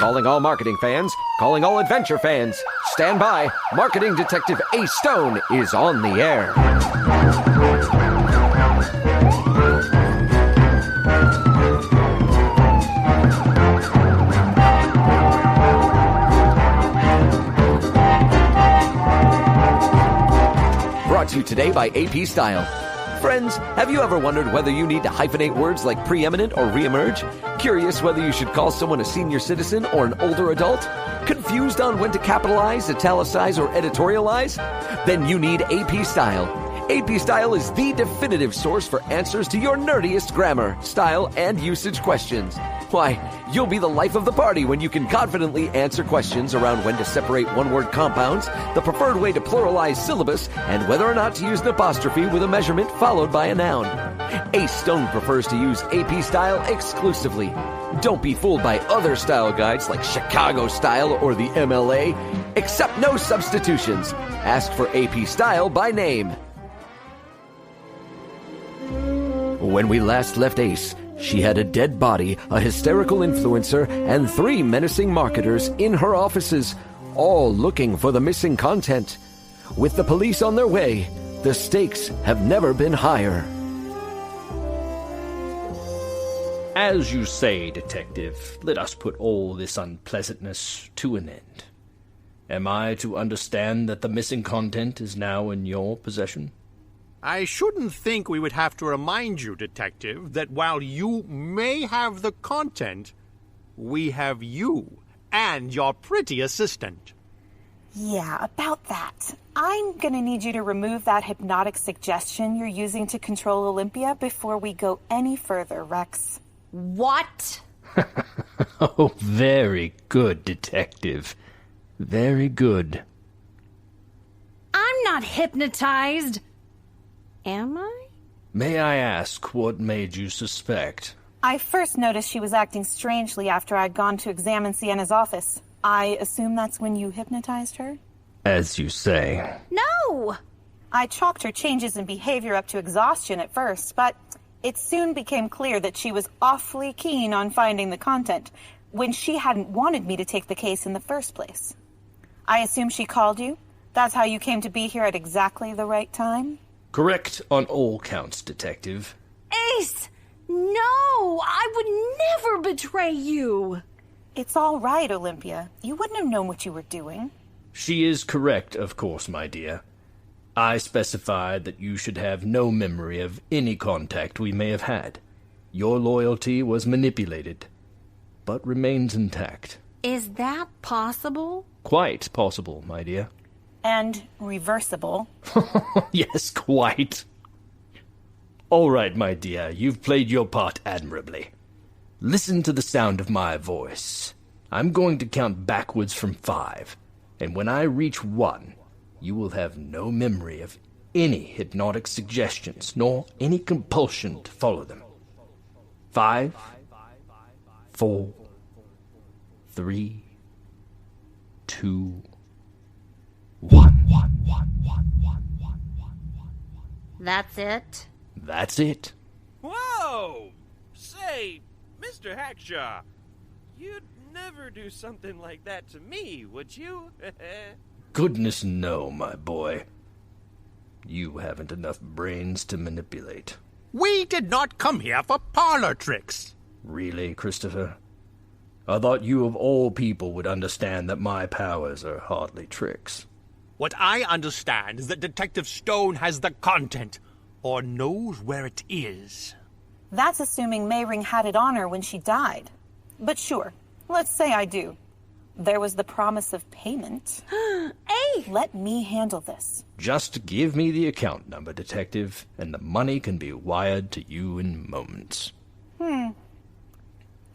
Calling all marketing fans, calling all adventure fans. Stand by. Marketing Detective Ace Stone is on the air. Brought to you today by AP Style. Friends, have you ever wondered whether you need to hyphenate words like preeminent or reemerge? Curious whether you should call someone a senior citizen or an older adult? Confused on when to capitalize, italicize, or editorialize? Then you need AP Style. AP Style is the definitive source for answers to your nerdiest grammar, style, and usage questions. Why, you'll be the life of the party when you can confidently answer questions around when to separate one-word compounds, the preferred way to pluralize syllabus, and whether or not to use an apostrophe with a measurement followed by a noun. Ace Stone prefers to use AP Style exclusively. Don't be fooled by other style guides like Chicago Style or the MLA. Accept no substitutions. Ask for AP Style by name. When we last left Ace, she had a dead body, a hysterical influencer, and 3 menacing marketers in her offices, all looking for the missing content. With the police on their way, the stakes have never been higher. As you say, Detective, let us put all this unpleasantness to an end. Am I to understand that the missing content is now in your possession? I shouldn't think we would have to remind you, Detective, that while you may have the content, we have you and your pretty assistant. Yeah, about that. I'm gonna need you to remove that hypnotic suggestion you're using to control Olympia before we go any further, Rex. What? Oh, very good, Detective. Very good. I'm not hypnotized. Am I? May I ask what made you suspect? I first noticed she was acting strangely after I'd gone to examine Sienna's office. I assume that's when you hypnotized her? As you say. No! I chalked her changes in behavior up to exhaustion at first, but it soon became clear that she was awfully keen on finding the content, when she hadn't wanted me to take the case in the first place. I assume she called you? That's how you came to be here at exactly the right time? Correct on all counts, Detective. Ace! No! I would never betray you! It's all right, Olympia. You wouldn't have known what you were doing. She is correct, of course, my dear. I specified that you should have no memory of any contact we may have had. Your loyalty was manipulated, but remains intact. Is that possible? Quite possible, my dear. And reversible. Yes, quite. All right, my dear, you've played your part admirably. Listen to the sound of my voice. I'm going to count backwards from 5, and when I reach 1, you will have no memory of any hypnotic suggestions, nor any compulsion to follow them. 5, 4, 3, 2, 1. That's it? That's it. Whoa! Say, Mr. Hackshaw, you'd never do something like that to me, would you? Goodness no, my boy. You haven't enough brains to manipulate. We did not come here for parlor tricks. Really, Christopher? I thought you of all people would understand that my powers are hardly tricks. What I understand is that Detective Stone has the content, or knows where it is. That's assuming Mayring had it on her when she died. But sure, let's say I do. There was the promise of payment. Hey! Let me handle this. Just give me the account number, Detective, and the money can be wired to you in moments. Then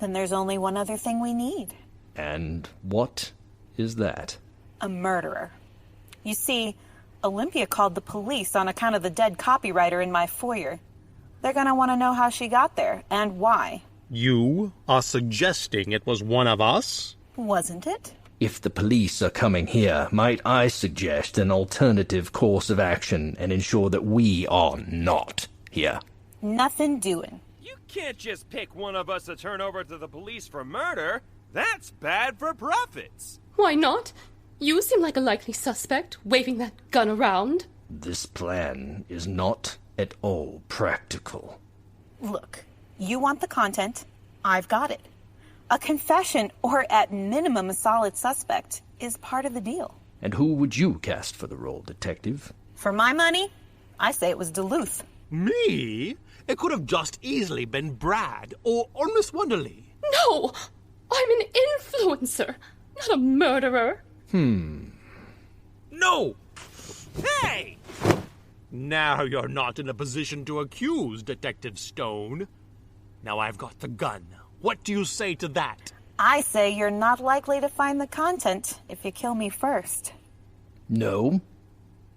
there's only one other thing we need. And what is that? A murderer. You see, Olympia called the police on account of the dead copywriter in my foyer. They're gonna want to know how she got there, and why. You are suggesting it was one of us? Wasn't it? If the police are coming here, might I suggest an alternative course of action and ensure that we are not here? Nothing doing. You can't just pick one of us to turn over to the police for murder. That's bad for profits. Why not? You seem like a likely suspect, waving that gun around. This plan is not at all practical. Look, you want the content, I've got it. A confession, or at minimum a solid suspect, is part of the deal. And who would you cast for the role, Detective? For my money, I say it was Duluth. Me? It could have just easily been Brad or Miss Wonderly. No! I'm an influencer, not a murderer. No! Hey! Now you're not in a position to accuse, Detective Stone. Now I've got the gun. What do you say to that? I say you're not likely to find the content if you kill me first. No.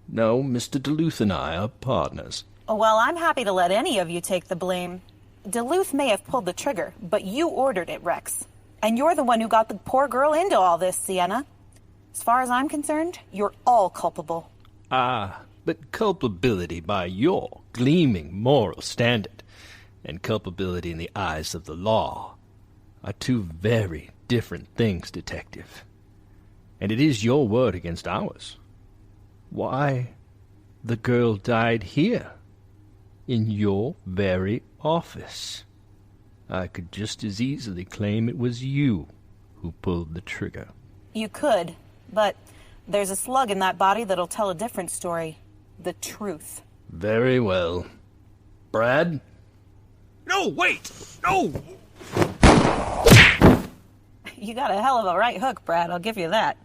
No, Mr. Duluth and I are partners. Well, I'm happy to let any of you take the blame. Duluth may have pulled the trigger, but you ordered it, Rex. And you're the one who got the poor girl into all this, Sienna. As far as I'm concerned, you're all culpable. Ah, but culpability by your gleaming moral standard and culpability in the eyes of the law are two very different things, Detective. And it is your word against ours. Why, the girl died here, in your very office. I could just as easily claim it was you who pulled the trigger. You could, but there's a slug in that body that'll tell a different story. The truth. Very well. Brad? No, wait! No! You got a hell of a right hook, Brad, I'll give you that.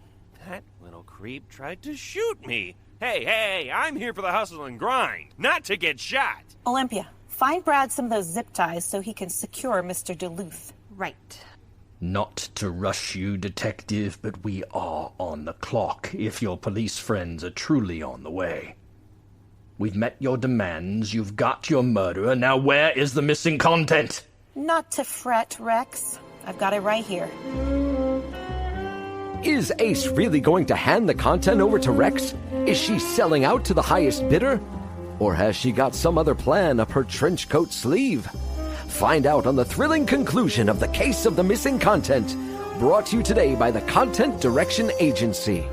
That little creep tried to shoot me. Hey, I'm here for the hustle and grind, not to get shot. Olympia, find Brad some of those zip ties so he can secure Mr. Duluth. Right. Not to rush you, Detective, but we are on the clock if your police friends are truly on the way. We've met your demands, you've got your murderer, now where is the missing content? Not to fret, Rex. I've got it right here. Is Ace really going to hand the content over to Rex? Is she selling out to the highest bidder? Or has she got some other plan up her trench coat sleeve? Find out on the thrilling conclusion of the Case of the Missing Content, brought to you today by the Content Direction Agency.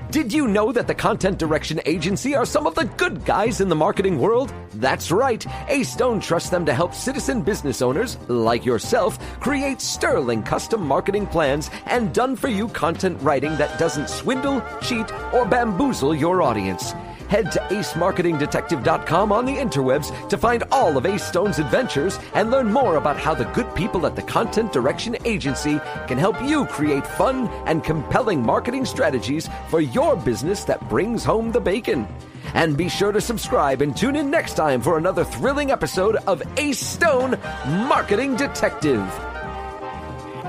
Did you know that the Content Direction Agency are some of the good guys in the marketing world? That's right. Ace Stone trusts them to help citizen business owners, like yourself, create sterling custom marketing plans and done-for-you content writing that doesn't swindle, cheat, or bamboozle your audience. Head to acemarketingdetective.com on the interwebs to find all of Ace Stone's adventures and learn more about how the good people at the Content Direction Agency can help you create fun and compelling marketing strategies for your business that brings home the bacon. And be sure to subscribe and tune in next time for another thrilling episode of Ace Stone Marketing Detective.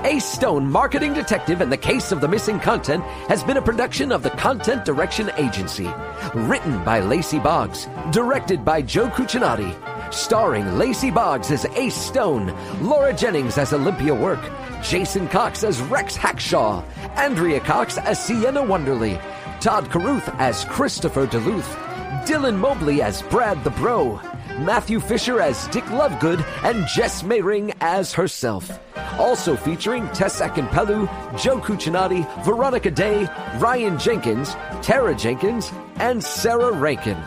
Ace Stone Marketing Detective and the Case of the Missing Content has been a production of the Content Direction Agency. Written by Lacey Boggs. Directed by Joe Cucinotti. Starring Lacey Boggs as Ace Stone, Laura Jennings as Olympia Work, Jason Cox as Rex Hackshaw, Andrea Cox as Sienna Wonderly, Todd Caruth as Christopher Duluth, Dylan Mobley as Brad the Bro, Matthew Fisher as Dick Lovegood, and Jess Mayring as herself. Also featuring Tess Akinpelu, Joe Cucinotti, Veronica Day, Ryan Jenkins, Tara Jenkins, and Sarah Rankin.